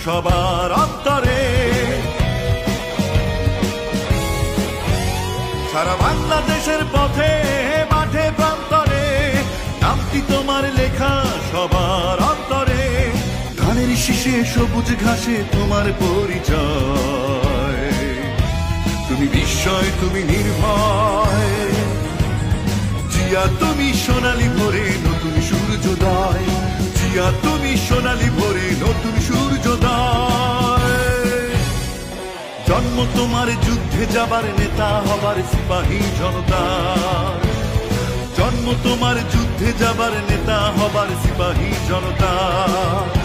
সবার অন্তরে। সারা বাংলাদেশের পথে মাঠে প্রান্তরে নামটি তোমার লেখা সবার অন্তরে। ধানের শীষে সবুজ ঘাসে তোমার পরিচয়, তুমি বিস্ময়, তুমি নির্ভয়। জিয়া তুমি সোনালী ভোরে নতুন সূর্যোদয়, জিয়া তুমি সোনালী ভোরে নতুন সূর্যোদয়। জন্ম তোমার যুদ্ধে যাবার নেতা হবার সিপাহী জনতার, জন্ম তোমার যুদ্ধে যাবার নেতা হবার সিপাহী জনতার।